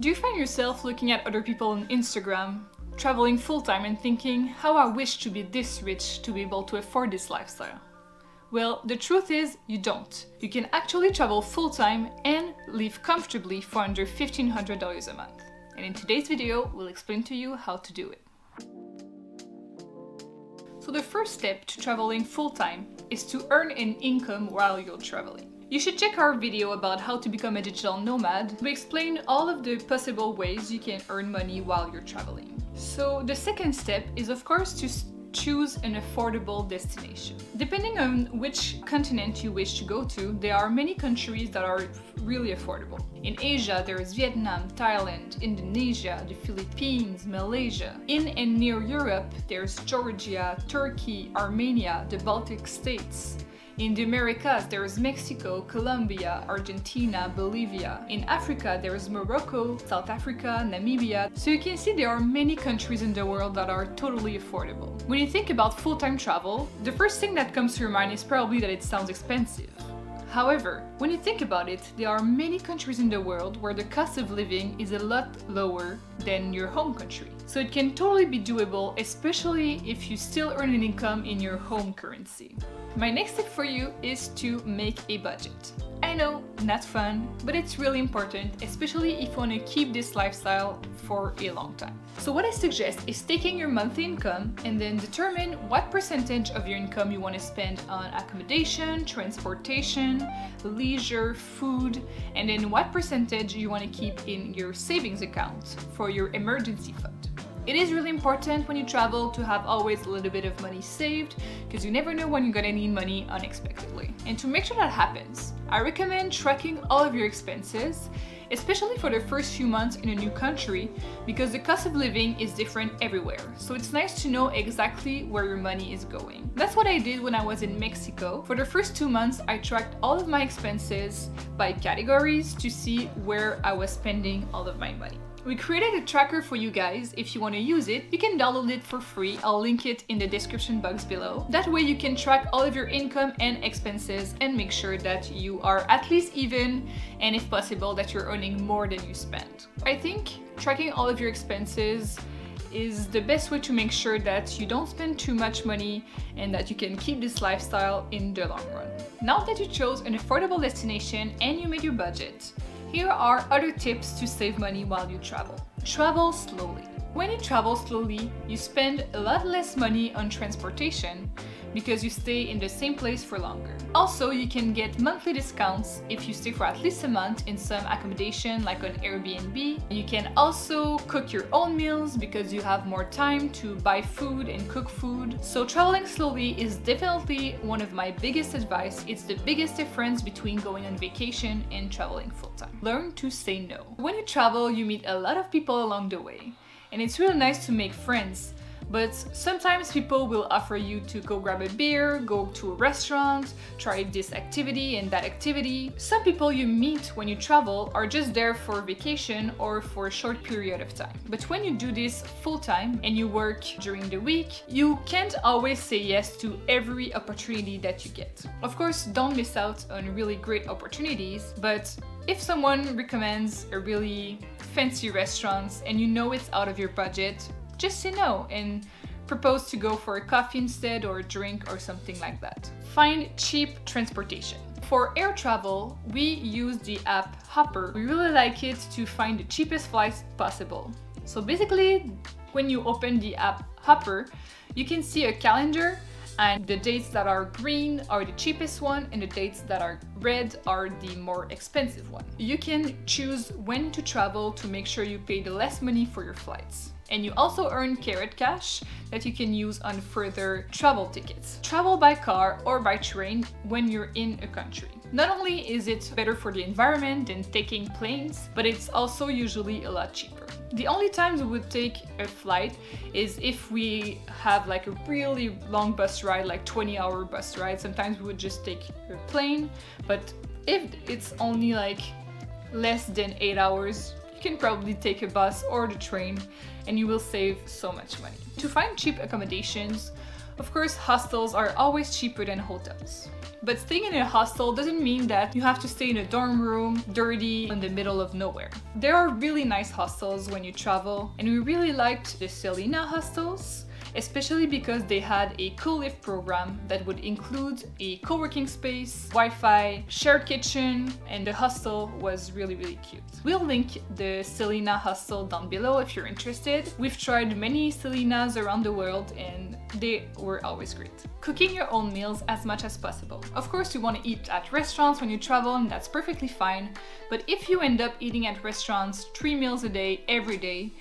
Do you find yourself looking at other people on Instagram, traveling full-time and thinking, how I wish to be this rich to be able to afford this lifestyle? Well, the truth is, you don't. You can actually travel full-time and live comfortably for under $1,500 a month. And in today's video, we'll explain to you how to do it. So the first step to traveling full-time is to earn an income while you're traveling. You should check our video about how to become a digital nomad. We explain all of the possible ways you can earn money while you're traveling. So the second step is, of course, to choose an affordable destination. Depending on which continent you wish to go to, there are many countries that are really affordable. In Asia, there is Vietnam, Thailand, Indonesia, the Philippines, Malaysia. In and near Europe, there's Georgia, Turkey, Armenia, the Baltic states. In the Americas, there is Mexico, Colombia, Argentina, Bolivia. In Africa, there is Morocco, South Africa, Namibia. So you can see there are many countries in the world that are totally affordable. When you think about full-time travel, the first thing that comes to your mind is probably that it sounds expensive. However, when you think about it, there are many countries in the world where the cost of living is a lot lower than your home country. So it can totally be doable, especially if you still earn an income in your home currency. My next tip for you is to make a budget. I know, not fun, but it's really important, especially if you want to keep this lifestyle for a long time. So what I suggest is taking your monthly income and then determine what percentage of your income you want to spend on accommodation, transportation, leisure, food, and then what percentage you want to keep in your savings account for your emergency fund. It is really important when you travel to have always a little bit of money saved, because you never know when you're gonna need money unexpectedly. And to make sure that happens, I recommend tracking all of your expenses, especially for the first few months in a new country, because the cost of living is different everywhere. So it's nice to know exactly where your money is going. That's what I did when I was in Mexico. For the first 2 months, I tracked all of my expenses by categories to see where I was spending all of my money. We created a tracker for you guys. If you want to use it, you can download it for free. I'll link it in the description box below. That way you can track all of your income and expenses and make sure that you are at least even, and if possible, that you're earning more than you spend. I think tracking all of your expenses is the best way to make sure that you don't spend too much money and that you can keep this lifestyle in the long run. Now that you chose an affordable destination and you made your budget, here are other tips to save money while you travel. Travel slowly. When you travel slowly, you spend a lot less money on transportation because you stay in the same place for longer. Also, you can get monthly discounts if you stay for at least a month in some accommodation like on Airbnb. You can also cook your own meals because you have more time to buy food and cook food. So traveling slowly is definitely one of my biggest advice. It's the biggest difference between going on vacation and traveling full-time. Learn to say no. When you travel, you meet a lot of people along the way, and it's really nice to make friends. But sometimes people will offer you to go grab a beer, go to a restaurant, try this activity and that activity. Some people you meet when you travel are just there for vacation or for a short period of time. But when you do this full-time and you work during the week, you can't always say yes to every opportunity that you get. Of course, don't miss out on really great opportunities, but if someone recommends a really fancy restaurant and you know it's out of your budget, just say no and propose to go for a coffee instead or a drink or something like that. Find cheap transportation. For air travel, we use the app Hopper. We really like it to find the cheapest flights possible. So basically, when you open the app Hopper, you can see a calendar, and the dates that are green are the cheapest one and the dates that are red are the more expensive one. You can choose when to travel to make sure you pay the less money for your flights. And you also earn Carrot Cash that you can use on further travel tickets. Travel by car or by train when you're in a country. Not only is it better for the environment than taking planes, but it's also usually a lot cheaper. The only times we would take a flight is if we have like a really long bus ride, like 20-hour bus ride. Sometimes we would just take a plane, but if it's only like less than 8 hours, you can probably take a bus or the train and you will save so much money. To find cheap accommodations, Of course, hostels are always cheaper than hotels. But staying in a hostel doesn't mean that you have to stay in a dorm room, dirty, in the middle of nowhere. There are really nice hostels when you travel, and we really liked the Selina hostels, especially because they had a co-live program that would include a co-working space, Wi-Fi, shared kitchen, and the hostel was really cute. We'll link the Selina hostel down below if you're interested. We've tried many Selinas around the world and they were always great. Cooking your own meals as much as possible. Of course, you want to eat at restaurants when you travel, and that's perfectly fine, but if you end up eating at restaurants 3 meals a day, every day,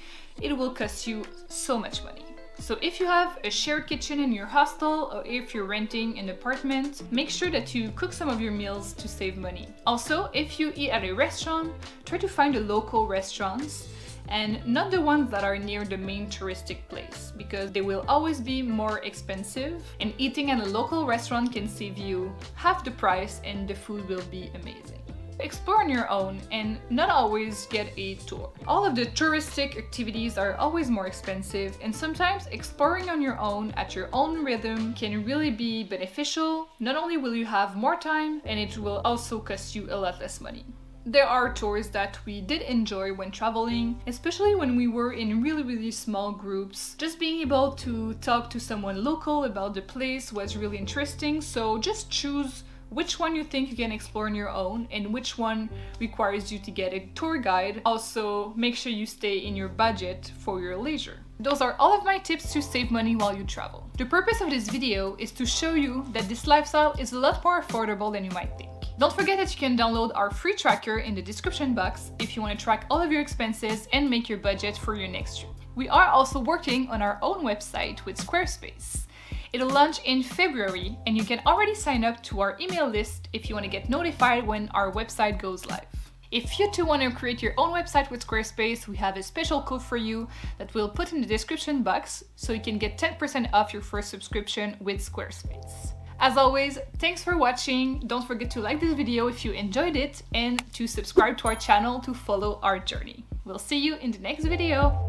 it will cost you so much money. So if you have a shared kitchen in your hostel or if you're renting an apartment, make sure that you cook some of your meals to save money. Also, if you eat at a restaurant, try to find the local restaurants and not the ones that are near the main touristic place, because they will always be more expensive, and eating at a local restaurant can save you half the price and the food will be amazing. Explore on your own and not always get a tour. All of the touristic activities are always more expensive, and sometimes exploring on your own at your own rhythm can really be beneficial. Not only will you have more time, and it will also cost you a lot less money. There are tours that we did enjoy when traveling, especially when we were in really small groups. Just being able to talk to someone local about the place was really interesting, so just choose which one you think you can explore on your own and which one requires you to get a tour guide. Also, make sure you stay in your budget for your leisure. Those are all of my tips to save money while you travel. The purpose of this video is to show you that this lifestyle is a lot more affordable than you might think. Don't forget that you can download our free tracker in the description box if you want to track all of your expenses and make your budget for your next trip. We are also working on our own website with Squarespace. It'll launch in February, and you can already sign up to our email list if you want to get notified when our website goes live. If you too want to create your own website with Squarespace, we have a special code for you that we'll put in the description box so you can get 10% off your first subscription with Squarespace. As always, thanks for watching. Don't forget to like this video if you enjoyed it and to subscribe to our channel to follow our journey. We'll see you in the next video.